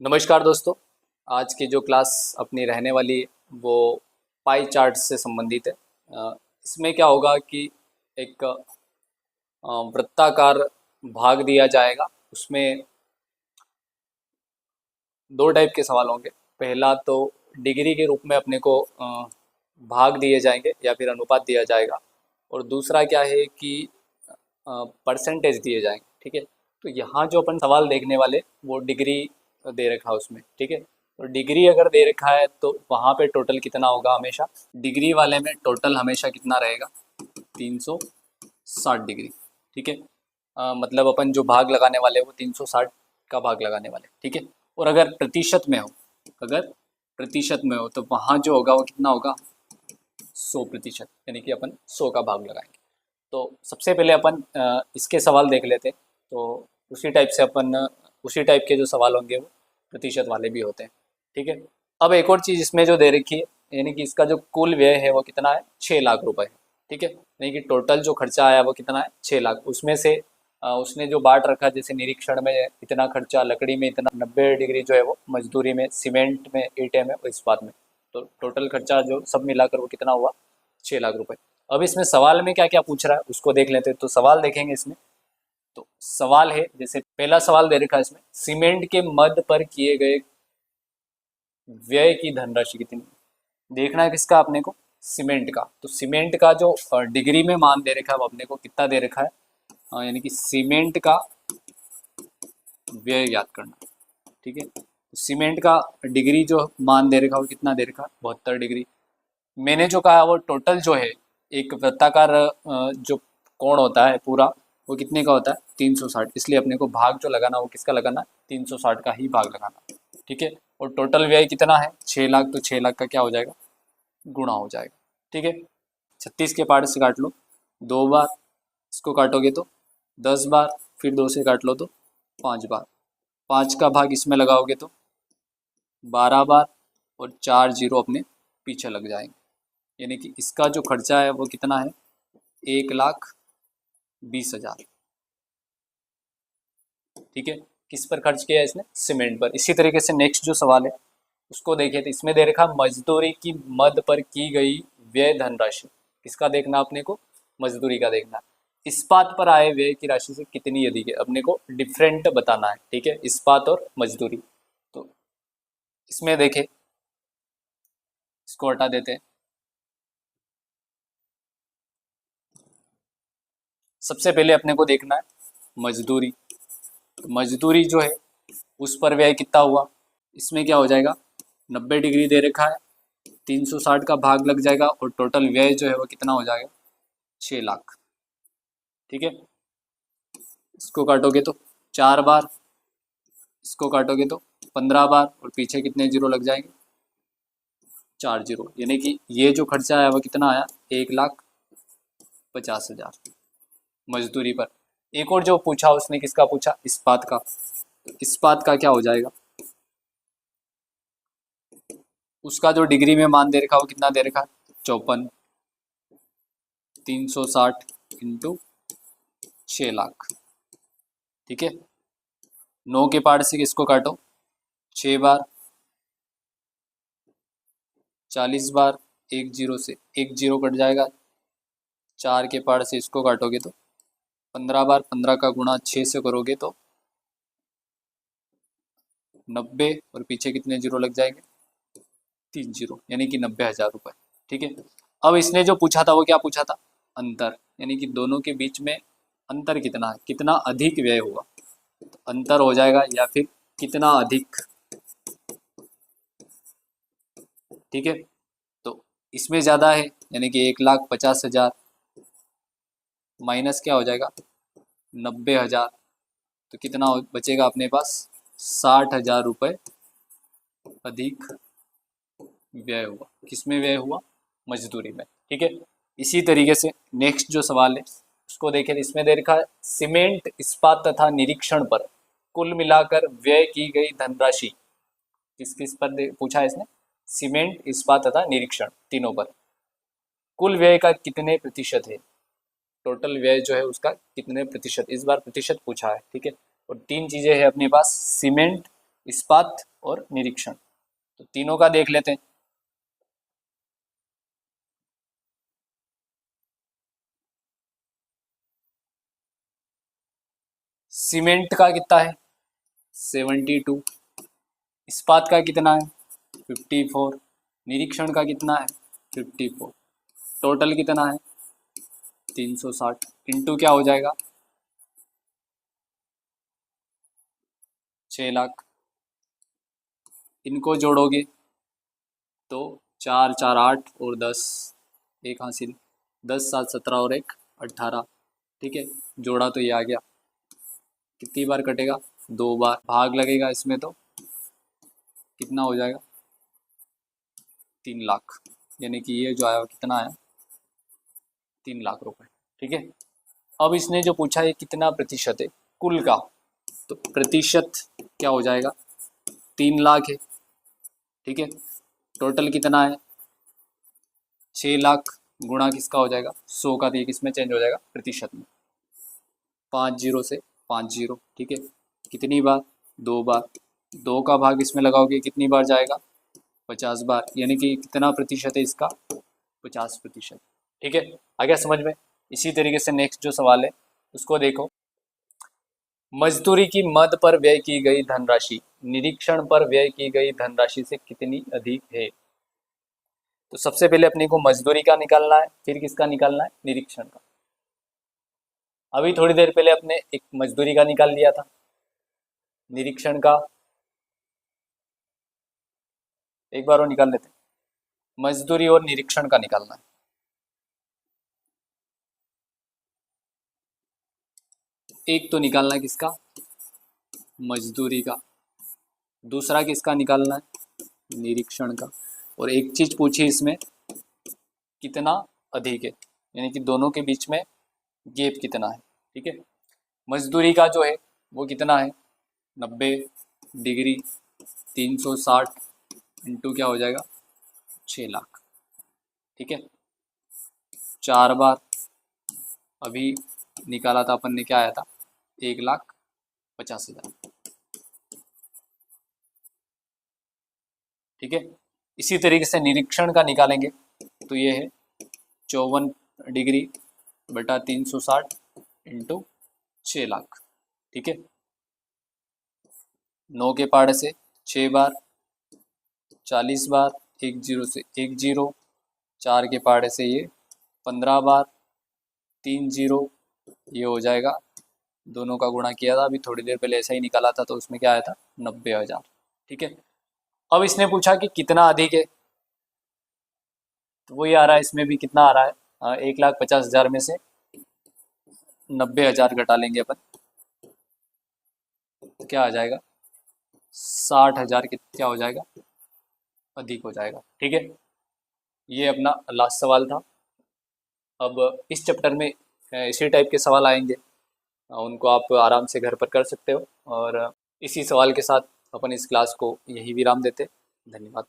नमस्कार दोस्तों। आज की जो क्लास अपनी रहने वाली है वो पाई चार्ट से संबंधित है। इसमें क्या होगा कि एक वृत्ताकार भाग दिया जाएगा। उसमें दो टाइप के सवाल होंगे। पहला तो डिग्री के रूप में अपने को भाग दिए जाएंगे या फिर अनुपात दिया जाएगा, और दूसरा क्या है कि परसेंटेज दिए जाएंगे। ठीक है, तो यहाँ जो अपन सवाल देखने वाले वो डिग्री दे रखा है उसमें। ठीक है, तो डिग्री अगर दे रखा है तो वहाँ पे टोटल कितना होगा, हमेशा डिग्री वाले में टोटल हमेशा कितना रहेगा, 360 डिग्री। ठीक है, मतलब अपन जो भाग लगाने वाले हैं वो 360 का भाग लगाने वाले। ठीक है, और अगर प्रतिशत में हो, अगर प्रतिशत में हो तो वहाँ जो होगा वो कितना होगा, 100%, यानी कि अपन 100 का भाग लगाएंगे। तो सबसे पहले अपन इसके सवाल देख लेते हैं। तो उसी टाइप से अपन उसी टाइप के जो सवाल होंगे वो प्रतिशत वाले भी होते हैं। ठीक है, अब एक और चीज़ इसमें जो दे रखी है, यानी कि इसका जो कुल व्यय है वो कितना है, 6 लाख रुपए है। ठीक है, यानी कि टोटल जो खर्चा आया वो कितना है, 6 लाख। उसमें से उसने जो बांट रखा, जैसे निरीक्षण में इतना खर्चा, लकड़ी में इतना, 90 डिग्री जो है वो मजदूरी में, सीमेंट में, ईंटे में और इस्पात में, तो टोटल खर्चा जो सब मिलाकर वो कितना हुआ, 6 लाख रुपए। अब इसमें सवाल में क्या क्या पूछ रहा है उसको देख लेते हैं। तो सवाल देखेंगे इसमें। तो सवाल है, जैसे पहला सवाल दे रखा है इसमें, सीमेंट के मद पर किए गए व्यय की धनराशि कितनी। देखना है किसका, अपने को सीमेंट का। तो सीमेंट का जो डिग्री में मान दे रखा है वो अपने को कितना दे रखा है, यानी कि सीमेंट का व्यय याद करना। ठीक है, तो सीमेंट का डिग्री जो मान दे रखा है वो कितना दे रखा है, 72 डिग्री। मैंने जो कहा वो टोटल जो है, एक वृत्ताकार जो कोण होता है पूरा, वो कितने का होता है, 360। इसलिए अपने को भाग जो लगाना वो किसका लगाना है, 360 का ही भाग लगाना। ठीक है, और टोटल व्यय कितना है, 6 लाख। तो 6 लाख का क्या हो जाएगा, गुणा हो जाएगा। ठीक है, 36 के पार्ट से काट लो, 2 बार इसको काटोगे तो 10 बार, फिर 2 से काट लो तो 5 बार, 5 का भाग इसमें लगाओगे तो 12 बार, और 4 जीरो अपने पीछे लग जाएंगे। यानी कि इसका जो खर्चा है वो कितना है, 1,20,000। ठीक है, किस पर खर्च किया है इसने, सीमेंट पर। इसी तरीके से नेक्स्ट जो सवाल है उसको देखिए। तो इसमें दे रखा मजदूरी की मद पर की गई व्यय धनराशि। किसका देखना अपने को, मजदूरी का देखना। इस्पात पर आए व्यय की राशि से कितनी अधिक है, अपने को डिफरेंट बताना है। ठीक है, इस्पात और मजदूरी। तो इसमें देखे, इसको हटा देते हैं। सबसे पहले अपने को देखना है मजदूरी। तो मजदूरी जो है उस पर व्यय कितना हुआ, इसमें क्या हो जाएगा, 90 डिग्री दे रखा है, 360 का भाग लग जाएगा, और टोटल व्यय जो है वो कितना हो जाएगा, 6 लाख। ठीक है, इसको काटोगे तो 4 बार, इसको काटोगे तो 15 बार, और पीछे कितने जीरो लग जाएंगे, 4 जीरो। यानी कि ये जो खर्चा आया वो कितना आया, 1,50,000 मजदूरी पर। एक और जो पूछा उसने, किसका पूछा, इस्पात का। तो इस्पात का क्या हो जाएगा, उसका जो डिग्री में मान दे रखा वो कितना दे रखा, 54, 360 इंटू 6 लाख। ठीक है, 9 के पार्ट से किसको काटो, 6 बार, 40 बार, एक जीरो से एक जीरो कट जाएगा, 4 के पार्ट से इसको काटोगे तो 15 बार, 15 का गुणा 6 से करोगे तो 90, और पीछे कितने जीरो लग जाएंगे, 3 जीरो, यानी कि 90,000 रुपये। ठीक है, अब इसने जो पूछा था वो क्या पूछा था, अंतर, यानी कि दोनों के बीच में अंतर कितना है, कितना अधिक व्यय हुआ। तो अंतर हो जाएगा, या फिर कितना अधिक। ठीक है, तो इसमें ज़्यादा है, यानी कि 1,50,000 माइनस क्या हो जाएगा, 90,000। तो कितना बचेगा अपने पास, 60,000 रुपये अधिक व्यय हुआ। किसमें व्यय हुआ, मजदूरी में। ठीक है, इसी तरीके से नेक्स्ट जो सवाल है उसको देखें। इसमें दे रखा है सीमेंट, इस्पात तथा निरीक्षण पर कुल मिलाकर व्यय की गई धनराशि। किस किस पर पूछा है इसने, सीमेंट, इस्पात तथा निरीक्षण, तीनों पर कुल व्यय का कितने प्रतिशत है, टोटल व्यय जो है उसका कितने प्रतिशत, इस बार प्रतिशत पूछा है। ठीक है, और 3 चीजें हैं अपने पास, सीमेंट, इस्पात और निरीक्षण। तो तीनों का देख लेते हैं। सीमेंट का कितना है 72, इस्पात का कितना है 54, निरीक्षण का कितना है 54, टोटल कितना है 360 इंटू क्या हो जाएगा 6 लाख। इनको जोड़ोगे तो 4 4 8 और 10, एक हासिल, 10 7 17 और 1 18। ठीक है, जोड़ा तो ये आ गया। कितनी बार कटेगा 2 बार, भाग लगेगा इसमें तो कितना हो जाएगा 3 लाख, यानी कि ये जो आया कितना आया 3 लाख रुपए। ठीक है, अब इसने जो पूछा है कितना प्रतिशत है कुल का, तो प्रतिशत क्या हो जाएगा 3 लाख है। ठीक है, टोटल कितना है 6 लाख, गुणा किसका हो जाएगा 100 का, तो ये किस में चेंज हो जाएगा प्रतिशत में, 5 जीरो से 5 जीरो। ठीक है, कितनी बार 2 बार, 2 का भाग इसमें लगाओगे कितनी बार जाएगा 50 बार, यानी कि कितना प्रतिशत है इसका 50%। ठीक है, आ गया समझ में। इसी तरीके से नेक्स्ट जो सवाल है उसको देखो। मजदूरी की मद पर व्यय की गई धनराशि निरीक्षण पर व्यय की गई धनराशि से कितनी अधिक है। तो सबसे पहले अपने को मजदूरी का निकालना है, फिर किसका निकालना है निरीक्षण का। अभी थोड़ी देर पहले अपने एक मजदूरी का निकाल लिया था, निरीक्षण का एक बार और निकाल लेते हैं। मजदूरी और निरीक्षण का निकालना है। एक तो निकालना है किसका मजदूरी का, दूसरा किसका निकालना है निरीक्षण का, और एक चीज पूछी इसमें कितना अधिक है, यानी कि दोनों के बीच में गैप कितना है। ठीक है, मजदूरी का जो है वो कितना है 90 डिग्री 360 इंटू क्या हो जाएगा 6 लाख। ठीक है, 4 बार अभी निकाला था अपन ने, क्या आया था 1,50,000। ठीक है, इसी तरीके से निरीक्षण का निकालेंगे तो ये है 54 डिग्री बटा 360 इंटू 6 लाख। ठीक है, 9 के पहाड़े से 6 बार, 40 बार, 1 जीरो से 1 जीरो, 4 के पहाड़े से ये 15 बार, 3 जीरो, ये हो जाएगा, दोनों का गुणा किया था अभी थोड़ी देर पहले ऐसा ही निकाला था, तो उसमें क्या आया था 90,000। ठीक है, अब इसने पूछा कि कितना अधिक है, तो वही आ रहा है इसमें भी कितना आ रहा है 1,50,000 में से 90,000 घटा लेंगे अपन, तो क्या आ जाएगा 60,000 क्या हो जाएगा अधिक हो जाएगा। ठीक है, ये अपना लास्ट सवाल था। अब इस चैप्टर में इसी टाइप के सवाल आएंगे, उनको आप आराम से घर पर कर सकते हो, और इसी सवाल के साथ अपन इस क्लास को यही विराम देते। धन्यवाद।